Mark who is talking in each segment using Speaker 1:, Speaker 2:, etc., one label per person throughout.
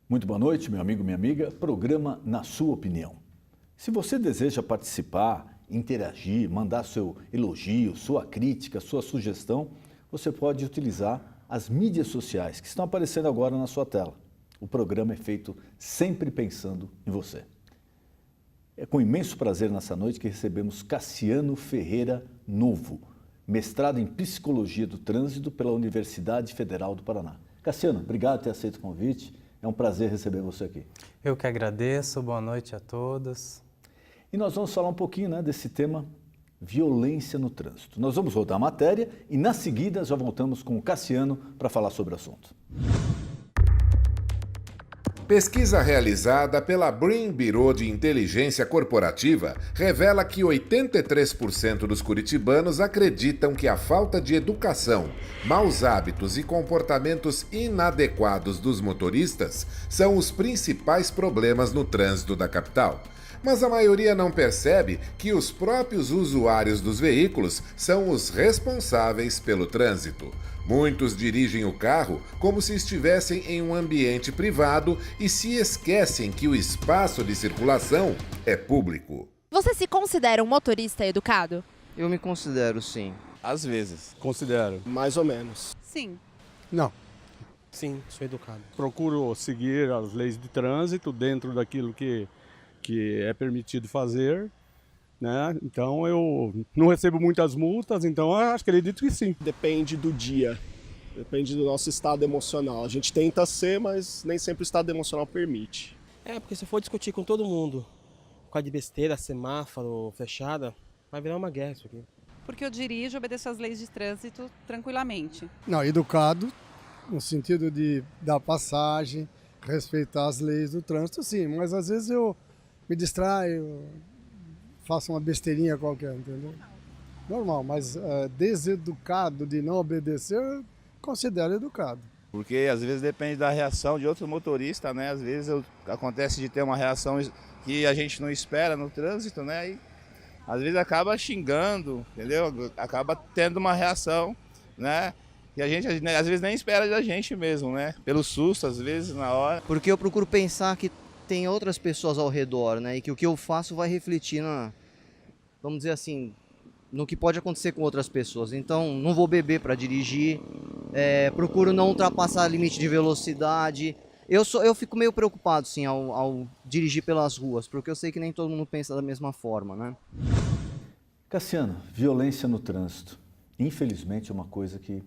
Speaker 1: Muito boa noite, meu amigo, minha amiga. Programa Na Sua Opinião. Se você deseja participar, interagir, mandar seu elogio, sua crítica, sua sugestão, você pode utilizar as mídias sociais que estão aparecendo agora na sua tela. O programa é feito sempre pensando em você. É com imenso prazer nessa noite que recebemos Cassiano Ferreira Novo, mestrado em Psicologia do Trânsito pela Universidade Federal do Paraná. Cassiano, obrigado por ter aceito o convite. É um prazer receber você aqui.
Speaker 2: Eu que agradeço, boa noite a todos.
Speaker 1: E nós vamos falar um pouquinho desse tema, violência no trânsito. Nós vamos rodar a matéria e, na seguida, já voltamos com o Cassiano para falar sobre o assunto.
Speaker 3: Pesquisa realizada pela Brim Bureau de Inteligência Corporativa revela que 83% dos curitibanos acreditam que a falta de educação, maus hábitos e comportamentos inadequados dos motoristas são os principais problemas no trânsito da capital. Mas a maioria não percebe que os próprios usuários dos veículos são os responsáveis pelo trânsito. Muitos dirigem o carro como se estivessem em um ambiente privado e se esquecem que o espaço de circulação é público.
Speaker 4: Você se considera um motorista educado?
Speaker 5: Eu me considero, sim.
Speaker 6: Às vezes.
Speaker 7: Considero.
Speaker 6: Mais ou menos.
Speaker 4: Sim.
Speaker 7: Não.
Speaker 6: Sim, sou educado.
Speaker 7: Procuro seguir as leis de trânsito dentro daquilo que é permitido fazer, né? Então eu não recebo muitas multas, então eu acredito que sim.
Speaker 6: Depende do dia, depende do nosso estado emocional. A gente tenta ser, mas nem sempre o estado emocional permite.
Speaker 8: Porque se for discutir com todo mundo, por causa de besteira, semáforo, fechada, vai virar uma guerra isso aqui.
Speaker 9: Porque eu dirijo, obedeço às leis de trânsito tranquilamente.
Speaker 10: Não, educado, no sentido de dar passagem, respeitar as leis do trânsito, sim, mas às vezes eu me distraio, faço uma besteirinha qualquer, entendeu? Normal, mas deseducado de não obedecer, eu considero educado.
Speaker 11: Porque às vezes depende da reação de outro motorista, né? Às vezes acontece de ter uma reação que a gente não espera no trânsito, né? E às vezes acaba xingando, entendeu? Acaba tendo uma reação, né? E a gente às vezes nem espera da gente mesmo, né? Pelo susto, às vezes, na hora.
Speaker 5: Porque eu procuro pensar que tem outras pessoas ao redor, né? E que o que eu faço vai refletir vamos dizer assim, no que pode acontecer com outras pessoas. Então, não vou beber para dirigir, procuro não ultrapassar o limite de velocidade. Eu fico meio preocupado, sim, ao dirigir pelas ruas, porque eu sei que nem todo mundo pensa da mesma forma, né?
Speaker 1: Cassiano, violência no trânsito. Infelizmente é uma coisa que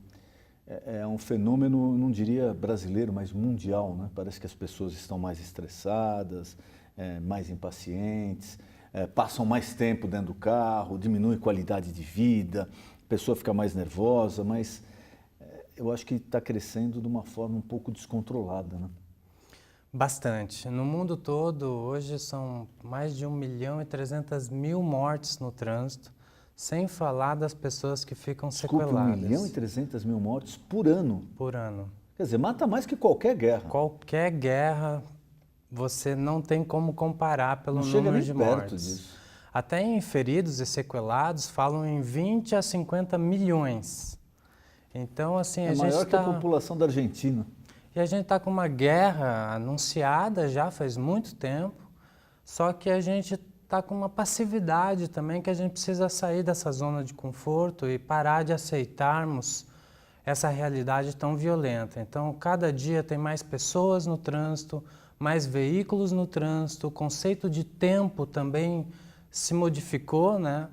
Speaker 1: é um fenômeno, não diria brasileiro, mas mundial, né? Parece que as pessoas estão mais estressadas, mais impacientes, passam mais tempo dentro do carro, diminui a qualidade de vida, a pessoa fica mais nervosa, mas eu acho que está crescendo de uma forma um pouco descontrolada, né?
Speaker 2: Bastante. No mundo todo, hoje são mais de 1.300.000 mortes no trânsito, sem falar das pessoas que ficam sequeladas.
Speaker 1: 1.300.000 mortes por ano?
Speaker 2: Por ano.
Speaker 1: Quer dizer, mata mais que qualquer guerra.
Speaker 2: Qualquer guerra, você não tem como comparar pelo número de mortes. Não chega nem perto disso. Até em feridos e sequelados falam em 20 a 50 milhões. Então, assim, a gente
Speaker 1: maior que a população da Argentina.
Speaker 2: E a gente está com uma guerra anunciada já faz muito tempo, só que a gente está com uma passividade também, que a gente precisa sair dessa zona de conforto e parar de aceitarmos essa realidade tão violenta. Então, cada dia tem mais pessoas no trânsito, mais veículos no trânsito, o conceito de tempo também se modificou, né?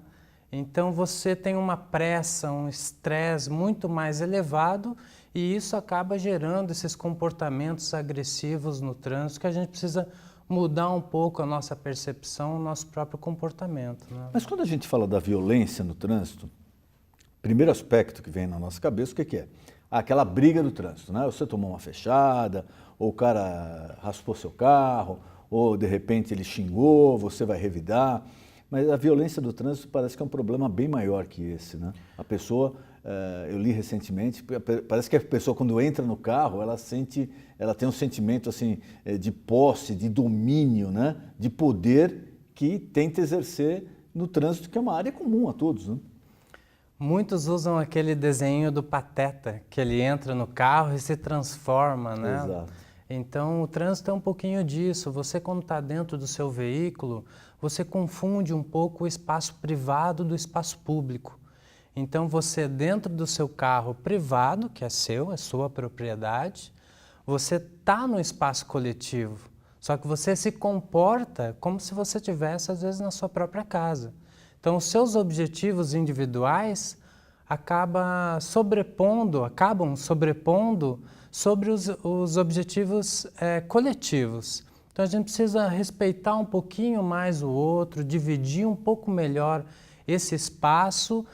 Speaker 2: Então, você tem uma pressa, um estresse muito mais elevado e isso acaba gerando esses comportamentos agressivos no trânsito que a gente precisa mudar um pouco a nossa percepção, o nosso próprio comportamento, né?
Speaker 1: Mas quando a gente fala da violência no trânsito, o primeiro aspecto que vem na nossa cabeça, o que é? Aquela briga do trânsito, né? Você tomou uma fechada, ou o cara raspou seu carro, ou de repente ele xingou, você vai revidar. Mas a violência do trânsito parece que é um problema bem maior que esse, né? A pessoa, eu li recentemente, parece que a pessoa quando entra no carro, ela tem um sentimento assim, de posse, de domínio, né? De poder que tenta exercer no trânsito, que é uma área comum a todos, né?
Speaker 2: Muitos usam aquele desenho do Pateta, que ele entra no carro e se transforma, né?
Speaker 1: Exato.
Speaker 2: Então, o trânsito é um pouquinho disso. Você, quando está dentro do seu veículo, você confunde um pouco o espaço privado do espaço público. Então, você, dentro do seu carro privado, que é seu, é sua propriedade, você está no espaço coletivo. Só que você se comporta como se você estivesse, às vezes, na sua própria casa. Então, os seus objetivos individuais acabam sobrepondo sobre os objetivos coletivos. Então, a gente precisa respeitar um pouquinho mais o outro, dividir um pouco melhor esse espaço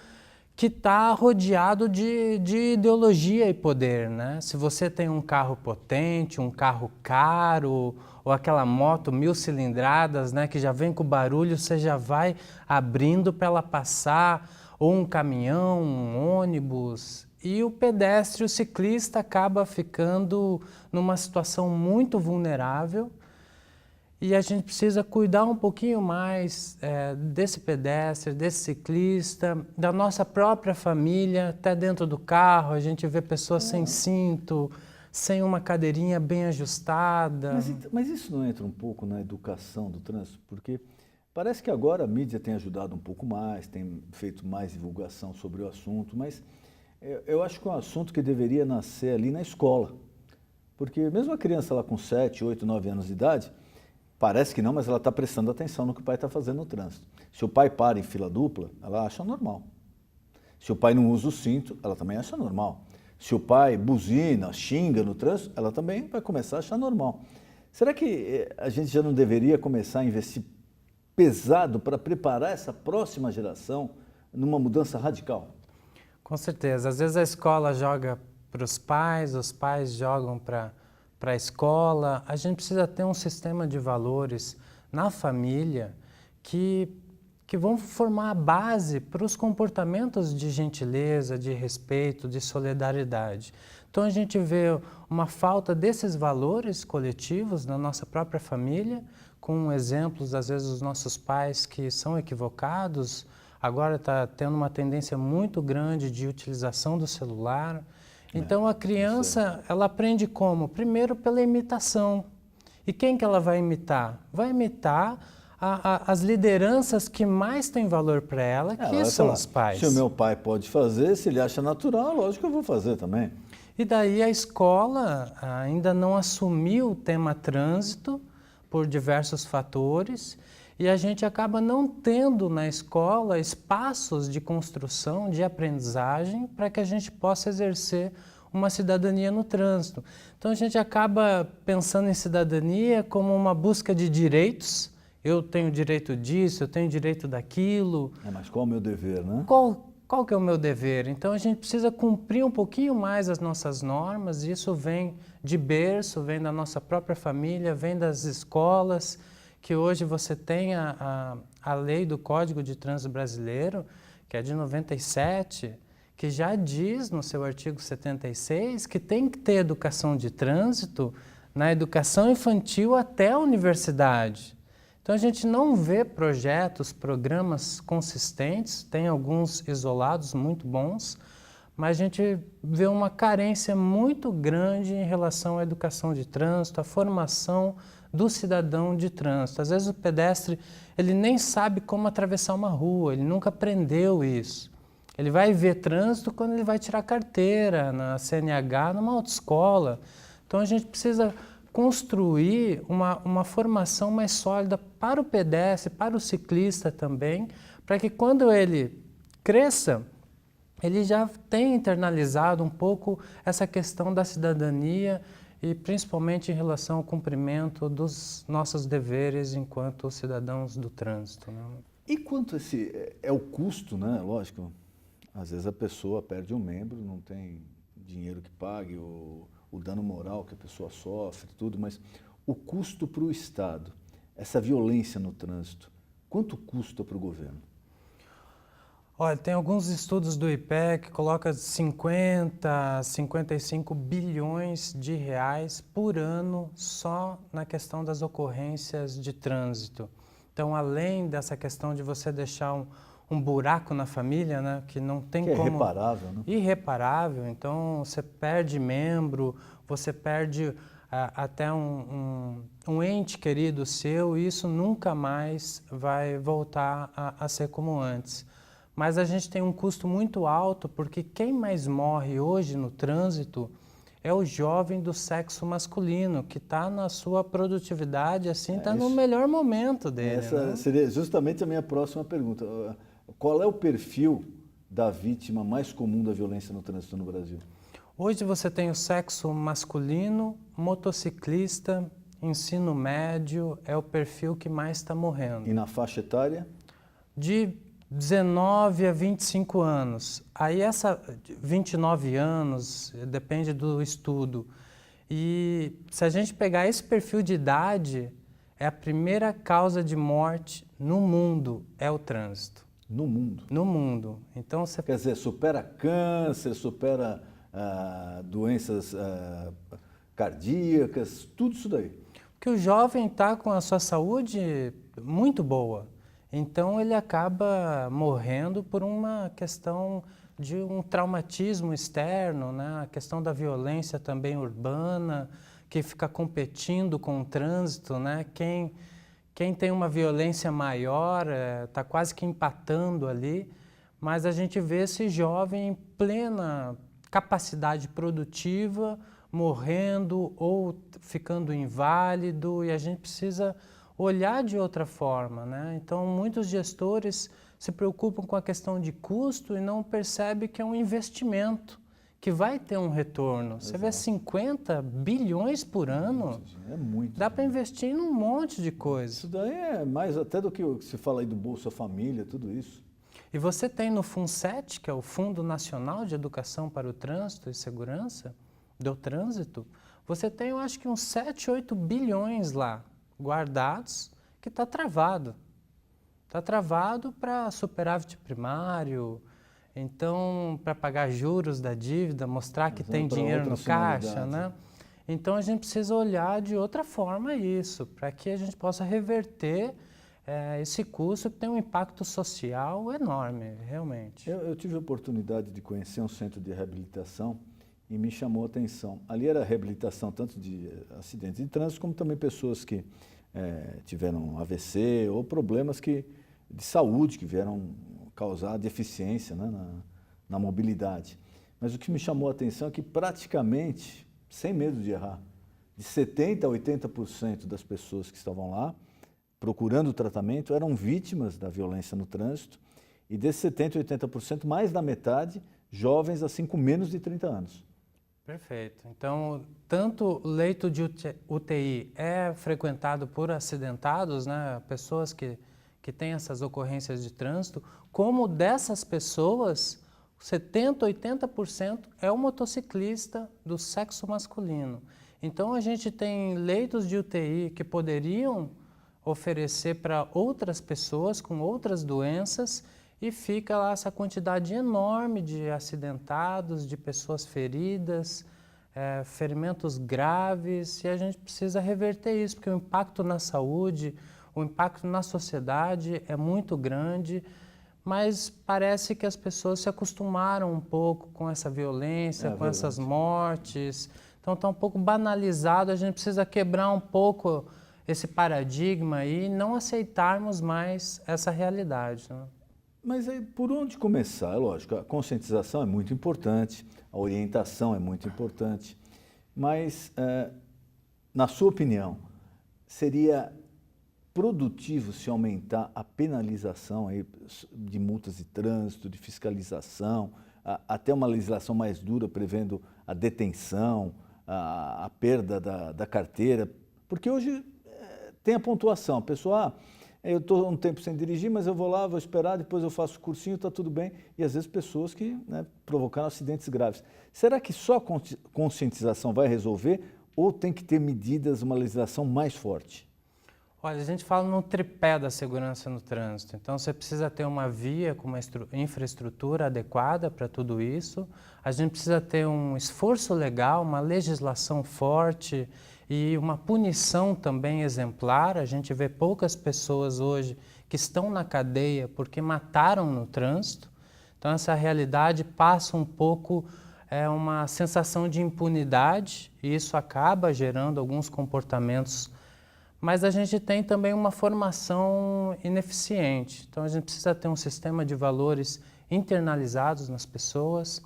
Speaker 2: que está rodeado de ideologia e poder, né? Se você tem um carro potente, um carro caro, ou aquela moto 1000 cilindradas, né, que já vem com barulho, você já vai abrindo para ela passar, ou um caminhão, um ônibus. E o pedestre, o ciclista, acaba ficando numa situação muito vulnerável. E a gente precisa cuidar um pouquinho mais desse pedestre, desse ciclista, da nossa própria família, até dentro do carro. A gente vê pessoas sem cinto, sem uma cadeirinha bem ajustada.
Speaker 1: Mas isso não entra um pouco na educação do trânsito? Porque parece que agora a mídia tem ajudado um pouco mais, tem feito mais divulgação sobre o assunto, mas eu acho que é um assunto que deveria nascer ali na escola. Porque mesmo a criança lá com 7, 8, 9 anos de idade, parece que não, mas ela está prestando atenção no que o pai está fazendo no trânsito. Se o pai para em fila dupla, ela acha normal. Se o pai não usa o cinto, ela também acha normal. Se o pai buzina, xinga no trânsito, ela também vai começar a achar normal. Será que a gente já não deveria começar a investir pesado para preparar essa próxima geração numa mudança radical?
Speaker 2: Com certeza. Às vezes a escola joga para os pais jogam para a escola. A gente precisa ter um sistema de valores na família que vão formar a base para os comportamentos de gentileza, de respeito, de solidariedade. Então a gente vê uma falta desses valores coletivos na nossa própria família, com exemplos, às vezes, dos nossos pais que são equivocados. Agora está tendo uma tendência muito grande de utilização do celular. Então a criança, ela aprende como? Primeiro pela imitação. E quem que ela vai imitar? Vai imitar as lideranças que mais têm valor para ela, que são os pais.
Speaker 1: Se o meu pai pode fazer, se ele acha natural, lógico que eu vou fazer também.
Speaker 2: E daí a escola ainda não assumiu o tema trânsito por diversos fatores, e a gente acaba não tendo na escola espaços de construção, de aprendizagem, para que a gente possa exercer uma cidadania no trânsito. Então a gente acaba pensando em cidadania como uma busca de direitos. Eu tenho direito disso, eu tenho direito daquilo.
Speaker 1: Mas qual é o meu dever, né?
Speaker 2: Qual que é o meu dever? Então a gente precisa cumprir um pouquinho mais as nossas normas, e isso vem de berço, vem da nossa própria família, vem das escolas, que hoje você tem a lei do Código de Trânsito Brasileiro, que é de 97, que já diz no seu artigo 76 que tem que ter educação de trânsito na educação infantil até a universidade. Então a gente não vê projetos, programas consistentes, tem alguns isolados muito bons, mas a gente vê uma carência muito grande em relação à educação de trânsito, à formação do cidadão de trânsito. Às vezes o pedestre, ele nem sabe como atravessar uma rua, ele nunca aprendeu isso. Ele vai ver trânsito quando ele vai tirar carteira na CNH, numa autoescola. Então a gente precisa construir uma formação mais sólida para o pedestre, para o ciclista também, para que quando ele cresça, ele já tenha internalizado um pouco essa questão da cidadania e principalmente em relação ao cumprimento dos nossos deveres enquanto cidadãos do trânsito, né?
Speaker 1: E quanto esse é o custo, né? Lógico, às vezes a pessoa perde um membro, não tem dinheiro que pague, o dano moral que a pessoa sofre, tudo, mas o custo para o Estado, essa violência no trânsito, quanto custa para o governo?
Speaker 2: Olha, tem alguns estudos do IPEC que colocam 50 a 55 bilhões de reais por ano só na questão das ocorrências de trânsito. Então, além dessa questão de você deixar um buraco na família, né, que não tem como...
Speaker 1: irreparável, né?
Speaker 2: Irreparável. Então, você perde membro, você perde até um ente querido seu, isso nunca mais vai voltar a ser como antes. Mas a gente tem um custo muito alto, porque quem mais morre hoje no trânsito é o jovem do sexo masculino, que está na sua produtividade, assim, está no melhor momento dele.
Speaker 1: Essa, né, seria justamente a minha próxima pergunta. Qual é o perfil da vítima mais comum da violência no trânsito no Brasil?
Speaker 2: Hoje você tem o sexo masculino, motociclista, ensino médio, é o perfil que mais está morrendo.
Speaker 1: E na faixa etária?
Speaker 2: De 19 a 25 anos. Aí essa 29 anos, depende do estudo. E se a gente pegar esse perfil de idade, é a primeira causa de morte no mundo, é o trânsito.
Speaker 1: No mundo?
Speaker 2: No mundo. Então você...
Speaker 1: Quer dizer, supera câncer, supera doenças cardíacas, tudo isso daí.
Speaker 2: Porque o jovem está com a sua saúde muito boa. Então ele acaba morrendo por uma questão de um traumatismo externo, né? A questão da violência também urbana, que fica competindo com o trânsito, né? Quem tem uma violência maior está quase que empatando ali, mas a gente vê esse jovem em plena capacidade produtiva, morrendo ou ficando inválido, e a gente precisa olhar de outra forma, né? Então, muitos gestores se preocupam com a questão de custo e não percebem que é um investimento, que vai ter um retorno. Você vê 50 bilhões por ano,
Speaker 1: é muito.
Speaker 2: Dá para investir em um monte de coisa.
Speaker 1: Isso daí é mais até do que se fala aí do Bolsa Família, tudo isso.
Speaker 2: E você tem no FUNSET, que é o Fundo Nacional de Educação para o Trânsito e Segurança do Trânsito, você tem, eu acho que uns 7, 8 bilhões lá, guardados, que está travado. Está travado para superávit primário, então para pagar juros da dívida, mostrar que tem dinheiro no caixa, né? Então a gente precisa olhar de outra forma isso, para que a gente possa reverter esse custo que tem um impacto social enorme, realmente.
Speaker 1: Eu tive a oportunidade de conhecer um centro de reabilitação e me chamou a atenção. Ali era reabilitação tanto de acidentes de trânsito, como também pessoas que tiveram AVC ou problemas de saúde que vieram causar deficiência, né, na mobilidade. Mas o que me chamou a atenção é que praticamente, sem medo de errar, de 70% a 80% das pessoas que estavam lá procurando tratamento eram vítimas da violência no trânsito, e desses 70% a 80%, mais da metade, jovens assim com menos de 30 anos.
Speaker 2: Perfeito. Então, tanto leito de UTI é frequentado por acidentados, né, pessoas que têm essas ocorrências de trânsito, como dessas pessoas, 70%, 80% é o motociclista do sexo masculino. Então, a gente tem leitos de UTI que poderiam oferecer para outras pessoas com outras doenças, e fica lá essa quantidade enorme de acidentados, de pessoas feridas, ferimentos graves, e a gente precisa reverter isso, porque o impacto na saúde, o impacto na sociedade é muito grande, mas parece que as pessoas se acostumaram um pouco com essa violência, com essas mortes, então está um pouco banalizado, a gente precisa quebrar um pouco esse paradigma aí e não aceitarmos mais essa realidade, né?
Speaker 1: Mas aí, por onde começar? É lógico, a conscientização é muito importante, a orientação é muito importante, mas, na sua opinião, seria produtivo se aumentar a penalização aí de multas de trânsito, de fiscalização, até uma legislação mais dura prevendo a detenção, a perda da carteira? Porque hoje tem a pontuação, a pessoa... eu estou um tempo sem dirigir, mas eu vou lá, vou esperar, depois eu faço o cursinho, está tudo bem. E às vezes pessoas que provocaram acidentes graves. Será que só a conscientização vai resolver ou tem que ter medidas, uma legislação mais forte?
Speaker 2: Olha, a gente fala no tripé da segurança no trânsito. Então, você precisa ter uma via com uma infraestrutura adequada para tudo isso. A gente precisa ter um esforço legal, uma legislação forte e uma punição também exemplar. A gente vê poucas pessoas hoje que estão na cadeia porque mataram no trânsito. Então, essa realidade passa um pouco é uma sensação de impunidade e isso acaba gerando alguns comportamentos, mas a gente tem também uma formação ineficiente. Então a gente precisa ter um sistema de valores internalizados nas pessoas,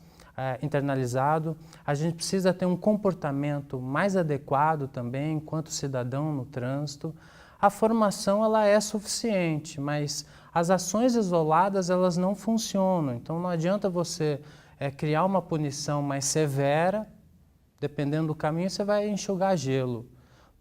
Speaker 2: internalizado. A gente precisa ter um comportamento mais adequado também enquanto cidadão no trânsito. A formação ela é suficiente, mas as ações isoladas elas não funcionam. Então não adianta você criar uma punição mais severa, dependendo do caminho você vai enxugar gelo,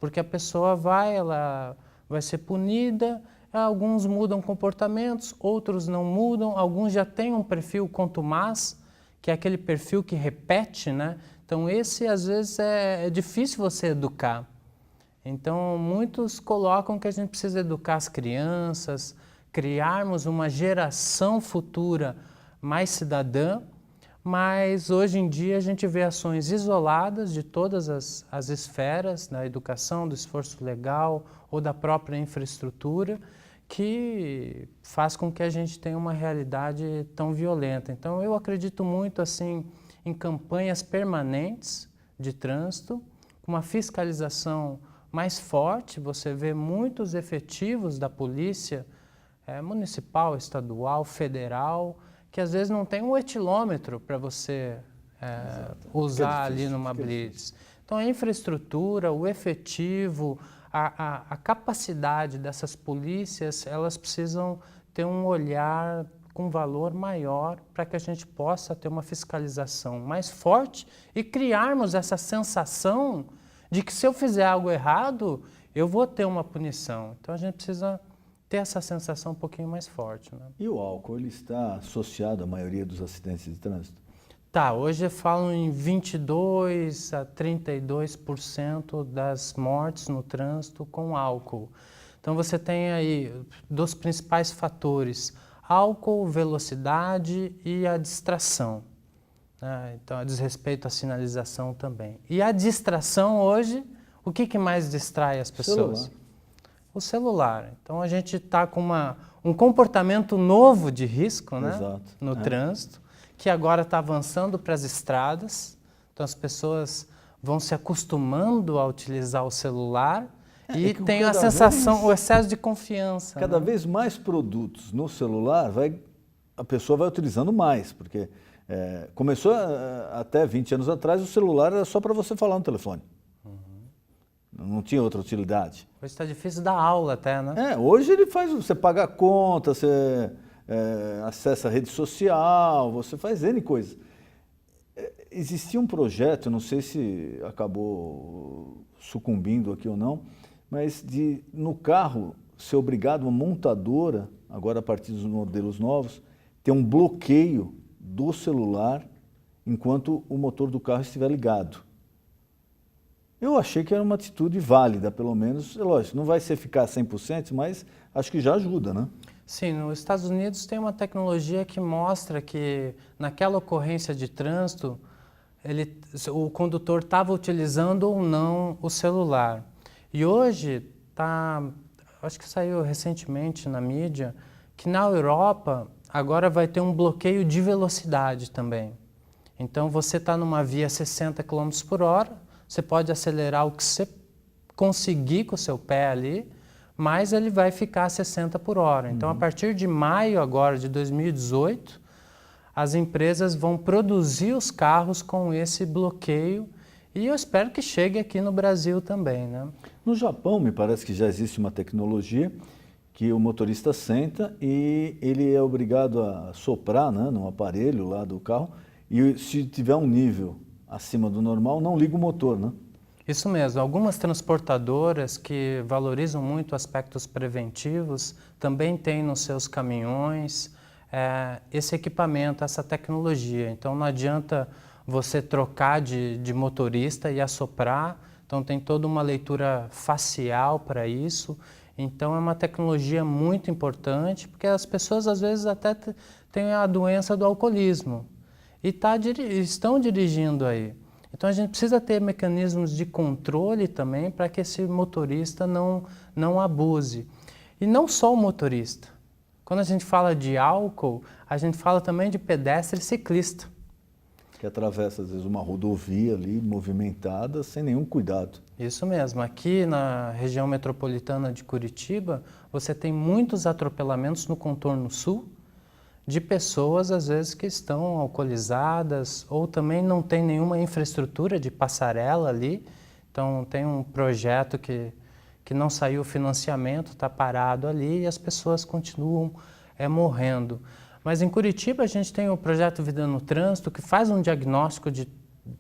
Speaker 2: porque a pessoa ela vai ser punida, alguns mudam comportamentos, outros não mudam, alguns já têm um perfil contumaz, que é aquele perfil que repete, né? Então esse às vezes é difícil você educar. Então muitos colocam que a gente precisa educar as crianças, criarmos uma geração futura mais cidadã, mas hoje em dia a gente vê ações isoladas de todas as esferas, da educação, do esforço legal ou da própria infraestrutura, que faz com que a gente tenha uma realidade tão violenta. Então eu acredito muito assim em campanhas permanentes de trânsito, com uma fiscalização mais forte. Você vê muitos efetivos da polícia municipal, estadual, federal, que às vezes não tem um etilômetro para você usar ali numa blitz. Então a infraestrutura, o efetivo, a capacidade dessas polícias, elas precisam ter um olhar com valor maior para que a gente possa ter uma fiscalização mais forte e criarmos essa sensação de que se eu fizer algo errado, eu vou ter uma punição. Então a gente precisa ter essa sensação um pouquinho mais forte, né?
Speaker 1: E o álcool, ele está associado à maioria dos acidentes de trânsito?
Speaker 2: Tá, hoje falam em 22% a 32% das mortes no trânsito com álcool. Então você tem aí dos principais fatores, álcool, velocidade e a distração. Então a desrespeito à sinalização também. E a distração hoje, o que mais distrai as pessoas?
Speaker 1: Celular.
Speaker 2: O celular. Então a gente está com um comportamento novo de risco, né?
Speaker 1: Exato.
Speaker 2: No trânsito, que agora está avançando para as estradas. Então as pessoas vão se acostumando a utilizar o celular e tem a sensação, o excesso de confiança.
Speaker 1: Cada vez mais produtos no celular, a pessoa vai utilizando mais, porque começou até 20 anos atrás, o celular era só para você falar no telefone. Não tinha outra utilidade.
Speaker 2: Hoje está difícil dar aula até, né?
Speaker 1: Hoje ele faz, você paga a conta, você acessa a rede social, você faz N coisas. Existia um projeto, não sei se acabou sucumbindo aqui ou não, mas de no carro ser obrigado uma montadora, agora a partir dos modelos novos, ter um bloqueio do celular enquanto o motor do carro estiver ligado. Eu achei que era uma atitude válida, pelo menos, lógico, não vai ser eficaz 100%, mas acho que já ajuda, né?
Speaker 2: Sim, nos Estados Unidos tem uma tecnologia que mostra que naquela ocorrência de trânsito, o condutor estava utilizando ou não o celular. E hoje, acho que saiu recentemente na mídia, que na Europa agora vai ter um bloqueio de velocidade também. Então você está numa via 60 km por hora, você pode acelerar o que você conseguir com o seu pé ali, mas ele vai ficar a 60 por hora. Então, a partir de maio agora de 2018, as empresas vão produzir os carros com esse bloqueio e eu espero que chegue aqui no Brasil também, né?
Speaker 1: No Japão, me parece que já existe uma tecnologia que o motorista senta e ele é obrigado a soprar, né, no aparelho lá do carro e se tiver um nível acima do normal, não liga o motor, né?
Speaker 2: Isso mesmo. Algumas transportadoras que valorizam muito aspectos preventivos também têm nos seus caminhões esse equipamento, essa tecnologia. Então não adianta você trocar de motorista e assoprar. Então tem toda uma leitura facial para isso. Então é uma tecnologia muito importante, porque as pessoas às vezes até têm a doença do alcoolismo e estão dirigindo aí. Então a gente precisa ter mecanismos de controle também para que esse motorista não abuse. E não só o motorista. Quando a gente fala de álcool, a gente fala também de pedestre e ciclista.
Speaker 1: que atravessa, às vezes, uma rodovia ali, movimentada, sem nenhum cuidado.
Speaker 2: Isso mesmo. Aqui na região metropolitana de Curitiba, você tem muitos atropelamentos no contorno sul de pessoas, às vezes, que estão alcoolizadas ou também não tem nenhuma infraestrutura de passarela ali. Então, tem um projeto que não saiu financiamento, está parado ali e as pessoas continuam morrendo. Mas em Curitiba a gente tem o projeto Vida no Trânsito, que faz um diagnóstico de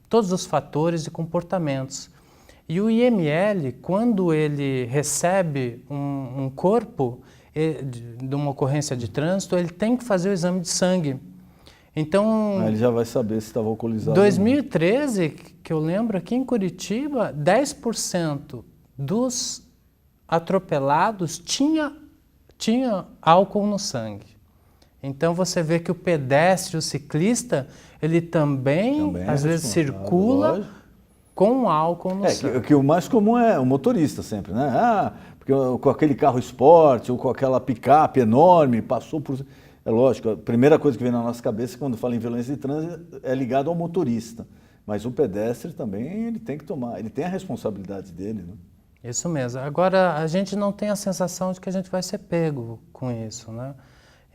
Speaker 2: todos os fatores e comportamentos. E o IML, quando ele recebe um corpo de uma ocorrência de trânsito, ele tem que fazer o exame de sangue. Então,
Speaker 1: aí ele já vai saber se estava alcoolizado.
Speaker 2: Em 2013, que eu lembro, aqui em Curitiba, 10% dos atropelados tinha álcool no sangue. Então você vê que o pedestre, o ciclista, ele também às vezes circula, lógico, com álcool no sangue.
Speaker 1: Que o mais comum é o motorista sempre, né? Porque com aquele carro esporte ou com aquela picape enorme, passou por... É lógico, a primeira coisa que vem na nossa cabeça quando fala em violência de trânsito é ligado ao motorista. Mas o pedestre também, ele tem que tomar, ele tem a responsabilidade dele, né?
Speaker 2: Isso mesmo. Agora, a gente não tem a sensação de que a gente vai ser pego com isso, né?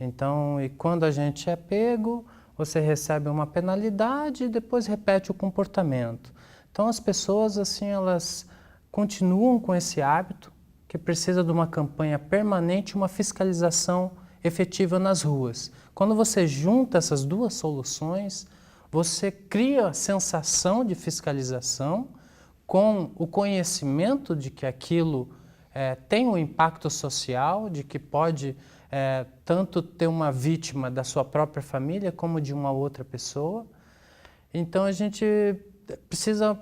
Speaker 2: Então, e quando a gente é pego, você recebe uma penalidade e depois repete o comportamento. Então, as pessoas, assim, elas continuam com esse hábito que precisa de uma campanha permanente, uma fiscalização efetiva nas ruas. Quando você junta essas duas soluções, você cria a sensação de fiscalização com o conhecimento de que aquilo tem um impacto social, de que pode tanto ter uma vítima da sua própria família como de uma outra pessoa. Então a gente precisa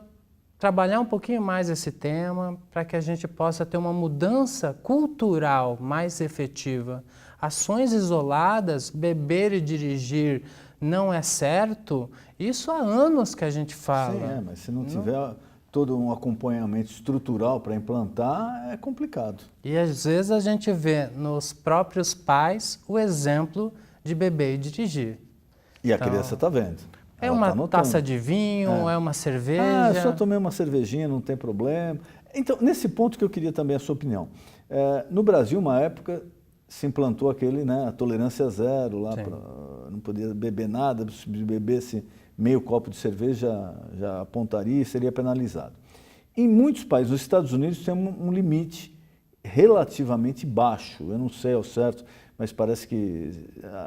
Speaker 2: trabalhar um pouquinho mais esse tema para que a gente possa ter uma mudança cultural mais efetiva. Ações isoladas, beber e dirigir não é certo, isso há anos que a gente fala.
Speaker 1: Sim, mas se não tiver todo um acompanhamento estrutural para implantar, é complicado.
Speaker 2: E às vezes a gente vê nos próprios pais o exemplo de beber e dirigir.
Speaker 1: E a criança está vendo.
Speaker 2: É uma taça de vinho, é uma cerveja.
Speaker 1: Eu só tomei uma cervejinha, não tem problema. Então, nesse ponto que eu queria também a sua opinião. No Brasil, uma época, se implantou aquele, né, a tolerância zero, lá não podia beber nada, se bebesse meio copo de cerveja já apontaria e seria penalizado. Em muitos países, nos Estados Unidos, tem um limite relativamente baixo, eu não sei ao certo, mas parece que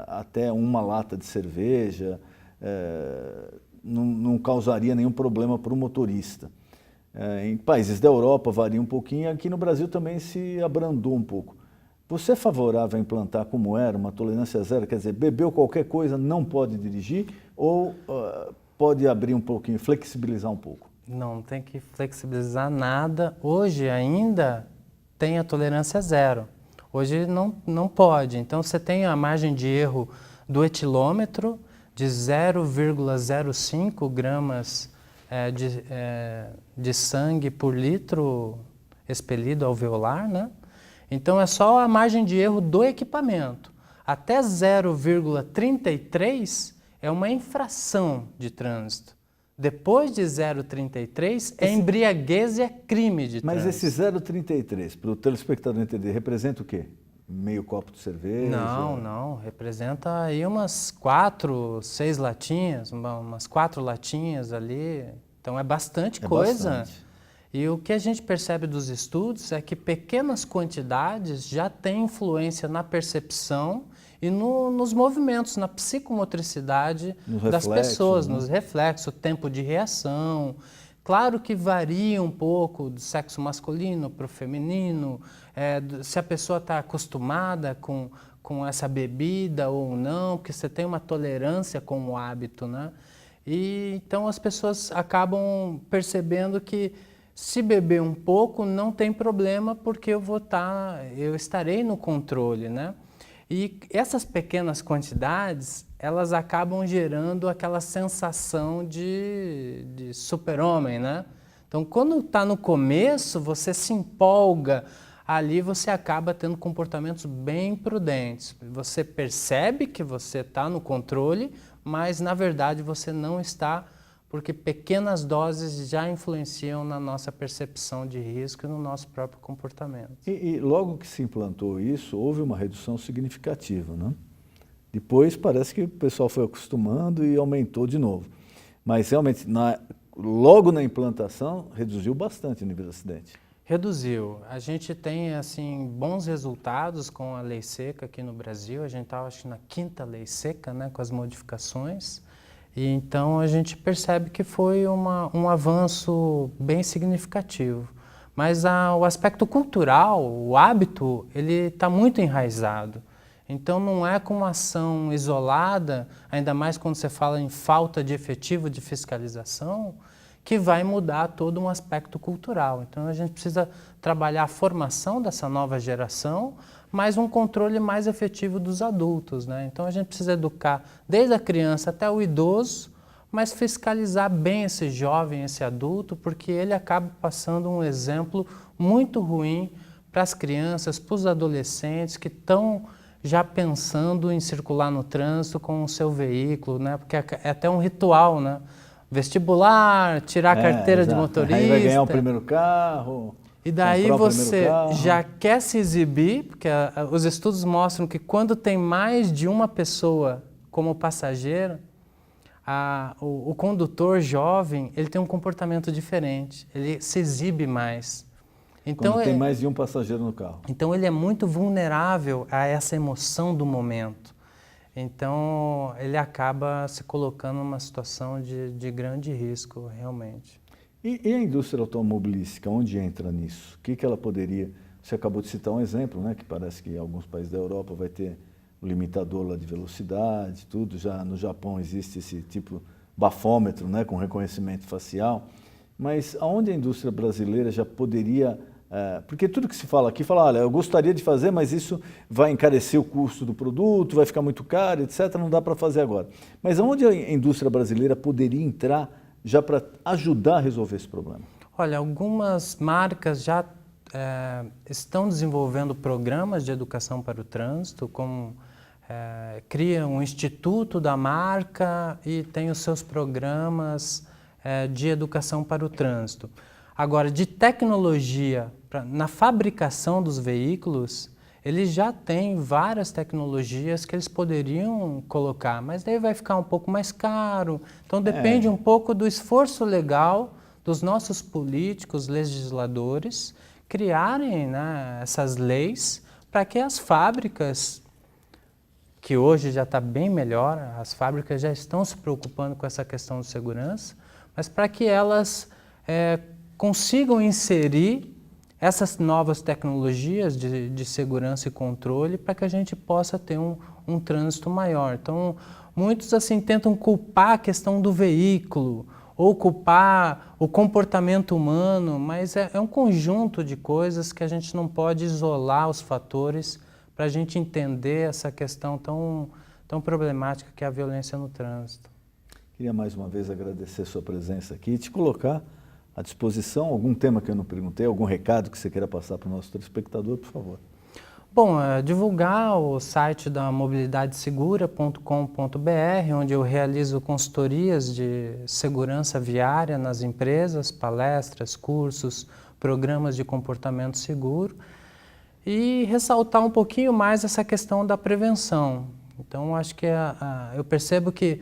Speaker 1: até uma lata de cerveja não causaria nenhum problema para o motorista. Em países da Europa varia um pouquinho, aqui no Brasil também se abrandou um pouco. Você é favorável a implantar como era, uma tolerância zero, quer dizer, bebeu qualquer coisa, não pode dirigir, ou pode abrir um pouquinho, flexibilizar um pouco?
Speaker 2: Não tem que flexibilizar nada. Hoje ainda tem a tolerância zero. Hoje não pode. Então você tem a margem de erro do etilômetro de 0,05 gramas de sangue por litro expelido alveolar, né? Então é só a margem de erro do equipamento. Até 0,33 é uma infração de trânsito. Depois de 0,33 é embriaguez e é crime de trânsito.
Speaker 1: Mas esse 0,33, para o telespectador entender, representa o quê? Meio copo de cerveja?
Speaker 2: Não. Representa aí umas 4, 6 latinhas, umas 4 latinhas ali. Então é bastante coisa.
Speaker 1: Bastante.
Speaker 2: E o que a gente percebe dos estudos é que pequenas quantidades já têm influência na percepção e nos movimentos, na psicomotricidade das pessoas, nos reflexos, o tempo de reação. Claro que varia um pouco do sexo masculino para o feminino, se a pessoa está acostumada com essa bebida ou não, porque você tem uma tolerância com o hábito, né? E então as pessoas acabam percebendo que se beber um pouco não tem problema porque eu estarei no controle, né? E essas pequenas quantidades, elas acabam gerando aquela sensação de super-homem, né? Então, quando está no começo, você se empolga, ali você acaba tendo comportamentos bem prudentes. Você percebe que você está no controle, mas na verdade você não está, porque pequenas doses já influenciam na nossa percepção de risco e no nosso próprio comportamento.
Speaker 1: E logo que se implantou isso, houve uma redução significativa, né? Depois parece que o pessoal foi acostumando e aumentou de novo. Mas realmente, logo na implantação, reduziu bastante o nível de acidente.
Speaker 2: Reduziu. A gente tem assim bons resultados com a lei seca aqui no Brasil. A gente está, acho que, na 5ª lei seca, né, com as modificações. E então a gente percebe que foi um avanço bem significativo. Mas o aspecto cultural, o hábito, ele está muito enraizado. Então não é com uma ação isolada, ainda mais quando você fala em falta de efetivo de fiscalização, que vai mudar todo um aspecto cultural. Então a gente precisa trabalhar a formação dessa nova geração, mas um controle mais efetivo dos adultos, né? Então a gente precisa educar desde a criança até o idoso, mas fiscalizar bem esse jovem, esse adulto, porque ele acaba passando um exemplo muito ruim para as crianças, para os adolescentes que estão já pensando em circular no trânsito com o seu veículo, né? Porque é até um ritual, né? Vestibular, tirar a carteira de motorista.
Speaker 1: Aí vai ganhar o primeiro carro.
Speaker 2: E daí você já quer se exibir, porque os estudos mostram que quando tem mais de uma pessoa como passageiro, o condutor jovem, ele tem um comportamento diferente, ele se exibe mais. Então,
Speaker 1: quando tem mais de um passageiro no carro.
Speaker 2: Então ele é muito vulnerável a essa emoção do momento. Então ele acaba se colocando numa situação de grande risco, realmente.
Speaker 1: E a indústria automobilística, onde entra nisso? O que ela poderia... Você acabou de citar um exemplo, né, que parece que em alguns países da Europa vai ter o limitador lá de velocidade, tudo. Já no Japão existe esse tipo bafômetro, né, com reconhecimento facial. Mas aonde a indústria brasileira já poderia... porque tudo que se fala aqui, olha, eu gostaria de fazer, mas isso vai encarecer o custo do produto, vai ficar muito caro, etc., não dá para fazer agora. Mas aonde a indústria brasileira poderia entrar já para ajudar a resolver esse problema?
Speaker 2: Olha, algumas marcas já estão desenvolvendo programas de educação para o trânsito, como cria um instituto da marca e tem os seus programas de educação para o trânsito. Agora, de tecnologia, na fabricação dos veículos, eles já têm várias tecnologias que eles poderiam colocar, mas daí vai ficar um pouco mais caro. Então depende um pouco do esforço legal dos nossos políticos, legisladores, criarem, né, essas leis para que as fábricas, que hoje já está bem melhor, as fábricas já estão se preocupando com essa questão de segurança, mas para que elas consigam inserir essas novas tecnologias de segurança e controle para que a gente possa ter um trânsito maior. Então, muitos assim tentam culpar a questão do veículo ou culpar o comportamento humano, mas é um conjunto de coisas que a gente não pode isolar os fatores para a gente entender essa questão tão problemática que é a violência no trânsito.
Speaker 1: Queria mais uma vez agradecer a sua presença aqui e te colocar à disposição, algum tema que eu não perguntei, algum recado que você queira passar para o nosso telespectador, por favor.
Speaker 2: Bom, divulgar o site da mobilidadesegura.com.br, onde eu realizo consultorias de segurança viária nas empresas, palestras, cursos, programas de comportamento seguro, e ressaltar um pouquinho mais essa questão da prevenção. Então, acho que eu percebo que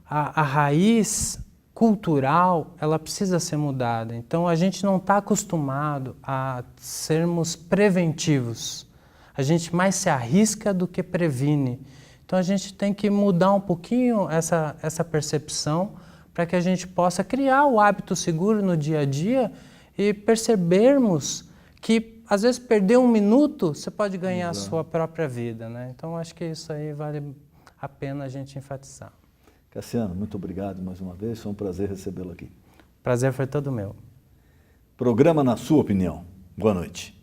Speaker 2: a raiz cultural, ela precisa ser mudada. Então, a gente não está acostumado a sermos preventivos. A gente mais se arrisca do que previne. Então, a gente tem que mudar um pouquinho essa percepção para que a gente possa criar o hábito seguro no dia a dia e percebermos que, às vezes, perder um minuto, você pode ganhar a sua própria vida, né? Então, acho que isso aí vale a pena a gente enfatizar.
Speaker 1: Cassiano, muito obrigado mais uma vez, foi um prazer recebê-lo aqui.
Speaker 2: Prazer foi todo meu.
Speaker 1: Programa Na Sua Opinião. Boa noite.